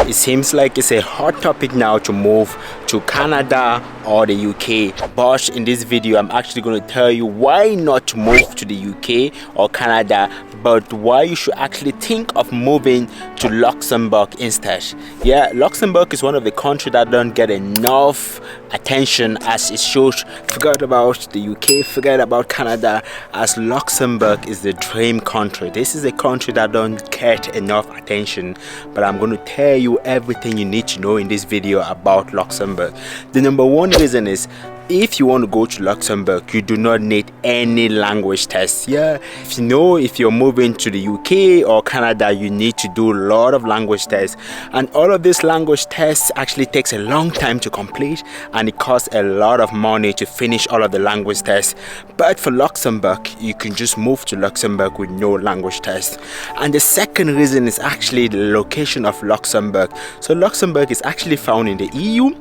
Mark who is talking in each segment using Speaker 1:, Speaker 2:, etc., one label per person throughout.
Speaker 1: It seems like it's a hot topic now to move to Canada or the UK, but in this video I'm actually going to tell you why not to move to the UK or Canada, but why you should actually think of moving to Luxembourg instead. Yeah, Luxembourg is one of the countries that don't get enough attention as it should. Forget about the UK, forget about Canada, as Luxembourg is the dream country. This is a country that don't get enough attention, but I'm going to tell you everything you need to know in this video about Luxembourg. The number one reason is, if you want to go to Luxembourg, you do not need any language tests. Yeah, if you're moving to the UK or Canada, you need to do a lot of language tests, and all of these language tests actually takes a long time to complete, and it costs a lot of money to finish all of the language tests. But for Luxembourg, you can just move to Luxembourg with no language test. And the second reason is actually the location of Luxembourg. So Luxembourg is actually found in the EU,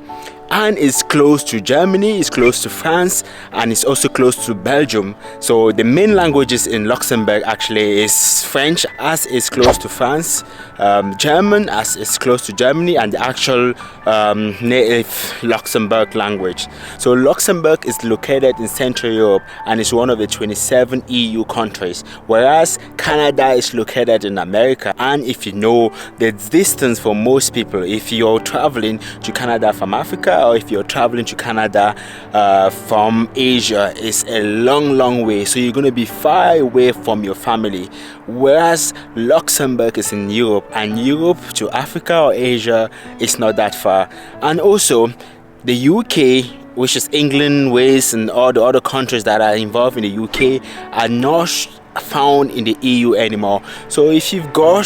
Speaker 1: and it's close to Germany, it's close to France, and it's also close to Belgium. So the main languages in Luxembourg actually is French, as it's close to France, German, as it's close to Germany, and the actual native Luxembourg language. So Luxembourg is located in Central Europe and is one of the 27 EU countries, whereas Canada is located in America. And if you know the distance for most people, if you're traveling to Canada from Africa, or if you're traveling to Canada from Asia, it's a long way, so you're going to be far away from your family, whereas Luxembourg is in Europe, and Europe to Africa or Asia is not that far. And also the UK, which is England, Wales, and all the other countries that are involved in the UK, are not found in the EU anymore. So if you've got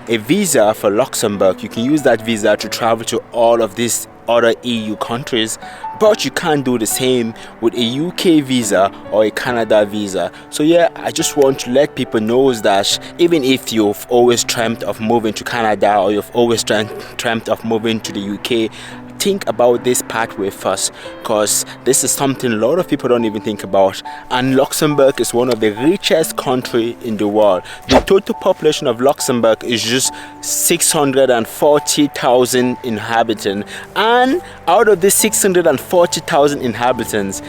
Speaker 1: a visa for Luxembourg, you can use that visa to travel to all of these other EU countries, but you can't do the same with a UK visa or a Canada visa. So yeah, I just want to let people know that even if you've always dreamt of moving to Canada, or you've always dreamt of moving to the UK, think about this pathway first, because this is something a lot of people don't even think about. And Luxembourg is one of the richest countries in the world. The total population of Luxembourg is just 640,000 inhabitants, and out of these 640,000 inhabitants,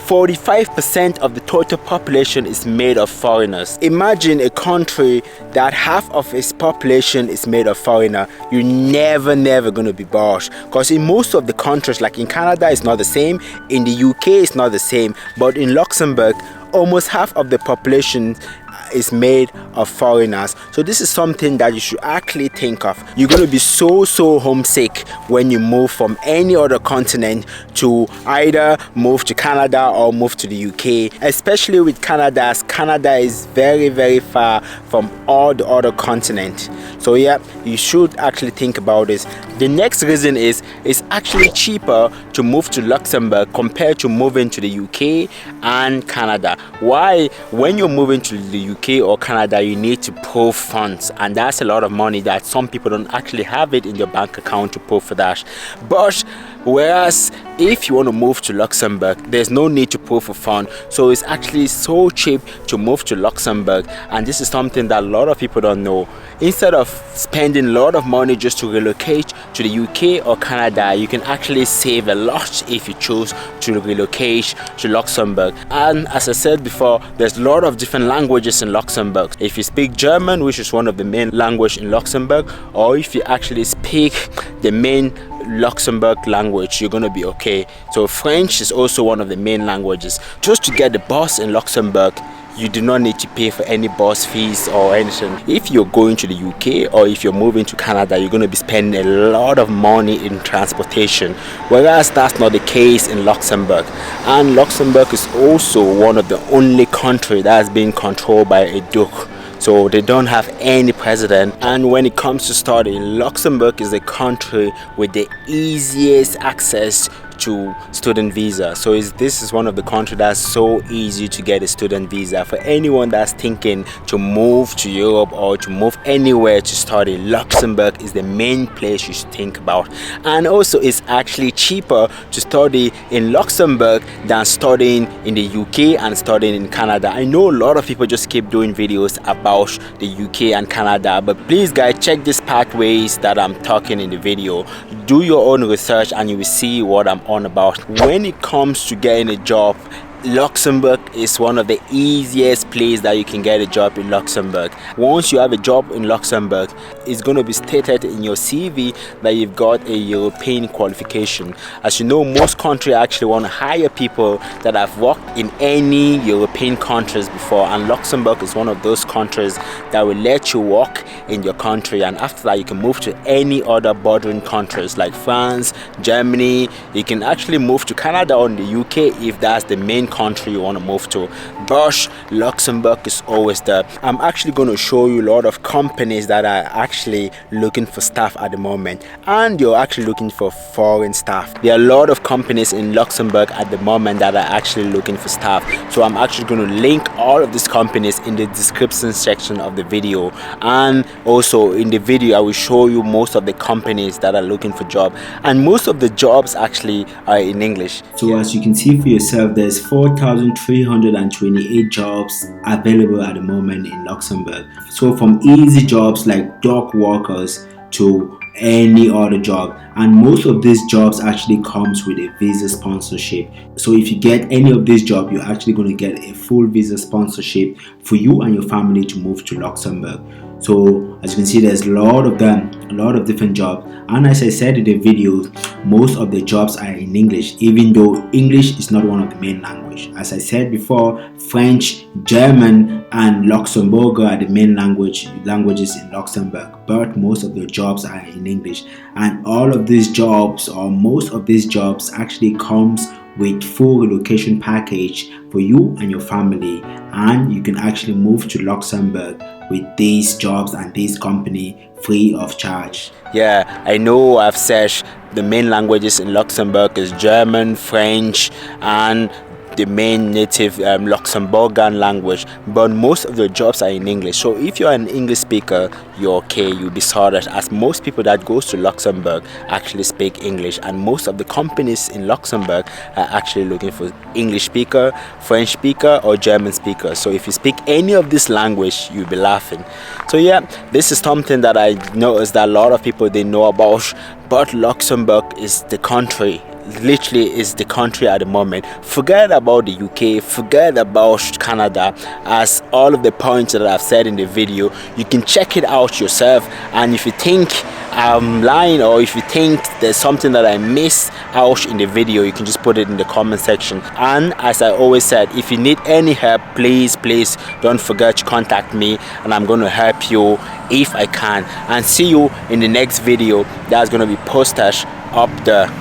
Speaker 1: 45% of the total population is made of foreigners. Imagine a country that half of its population is made of foreigner. You're never gonna be bored, because in most of the countries, like in Canada, it's not the same, in the UK it's not the same, but in Luxembourg almost half of the population is made of foreigners. So this is something that you should actually think of. You're going to be so homesick when you move from any other continent to either move to Canada or move to the UK, especially with Canada, as Canada is very far from all the other continents. So yeah, you should actually think about this. The next reason is it's actually cheaper to move to Luxembourg compared to moving to the UK and Canada. Why? When you're moving to the UK or Canada, you need to prove funds, and that's a lot of money that some people don't actually have it in their bank account to prove for that. But whereas if you want to move to Luxembourg, there's no need to prove a fund, so it's actually so cheap to move to Luxembourg. And this is something that a lot of people don't know. Instead of spending a lot of money just to relocate to the UK or Canada, you can actually save a lot if you choose to relocate to Luxembourg. And as I said before, there's a lot of different languages in Luxembourg. If you speak German, which is one of the main language in Luxembourg, or if you actually speak the main Luxembourg language, you're going to be okay. So French is also one of the main languages. Just to get the bus in Luxembourg, you do not need to pay for any bus fees or anything. If you're going to the UK or if you're moving to Canada, you're going to be spending a lot of money in transportation, whereas that's not the case in Luxembourg. And Luxembourg is also one of the only countries that has been controlled by a duke. So they don't have any president. And when it comes to studying, Luxembourg is a country with the easiest access to student visa. So this is one of the countries that's so easy to get a student visa. For anyone that's thinking to move to Europe or to move anywhere to study, Luxembourg is the main place you should think about. And also it's actually cheaper to study in Luxembourg than studying in the UK and studying in Canada. I know a lot of people just keep doing videos about the UK and Canada, but please guys, check these pathways that I'm talking in the video. Do your own research and you will see what I'm on about. When it comes to getting a job, Luxembourg is one of the easiest places that you can get a job in Luxembourg. Once you have a job in Luxembourg, it's going to be stated in your CV that you've got a European qualification. As you know, most countries actually want to hire people that have worked in any European countries before, and Luxembourg is one of those countries that will let you work in your country, and after that you can move to any other bordering countries like France, Germany. You can actually move to Canada or the UK if that's the main country you want to move to, but Luxembourg is always there. I'm actually going to show you a lot of companies that are actually looking for staff at the moment, and you're actually looking for foreign staff. There are a lot of companies in Luxembourg at the moment that are actually looking for staff, so I'm actually going to link all of these companies in the description section of the video, and also in the video I will show you most of the companies that are looking for jobs, and most of the jobs actually are in English. So as you can see for yourself, there's 4,328 jobs available at the moment in Luxembourg. So from easy jobs like dock workers to any other job, and most of these jobs actually comes with a visa sponsorship. So if you get any of these jobs, you're actually going to get a full visa sponsorship for you and your family to move to Luxembourg. So as you can see, there's a lot of them, a lot of different jobs, and as I said in the video, most of the jobs are in English, even though English is not one of the main language. As I said before, French, German and Luxembourg are the main languages in Luxembourg, but most of the jobs are in English, and all of these jobs, or most of these jobs, actually comes with full relocation package for you and your family, and you can actually move to Luxembourg with these jobs and this company free of charge. Yeah, I know I've said the main languages in Luxembourg is German, French and the main native Luxembourgian language, but most of the jobs are in English. So if you're an English speaker, you're okay, you'll be sorted, as most people that goes to Luxembourg actually speak English, and most of the companies in Luxembourg are actually looking for English speaker, French speaker or German speaker. So if you speak any of this language, you'll be laughing. So yeah, this is something that I noticed that a lot of people they know about, but Luxembourg is the country, literally is the country at the moment. Forget about the UK, forget about Canada, as all of the points that I've said in the video, you can check it out yourself, and if you think I'm lying or if you think there's something that I missed out in the video, you can just put it in the comment section. And as I always said, if you need any help, please don't forget to contact me, and I'm going to help you if I can. And see you in the next video that's going to be posted up there.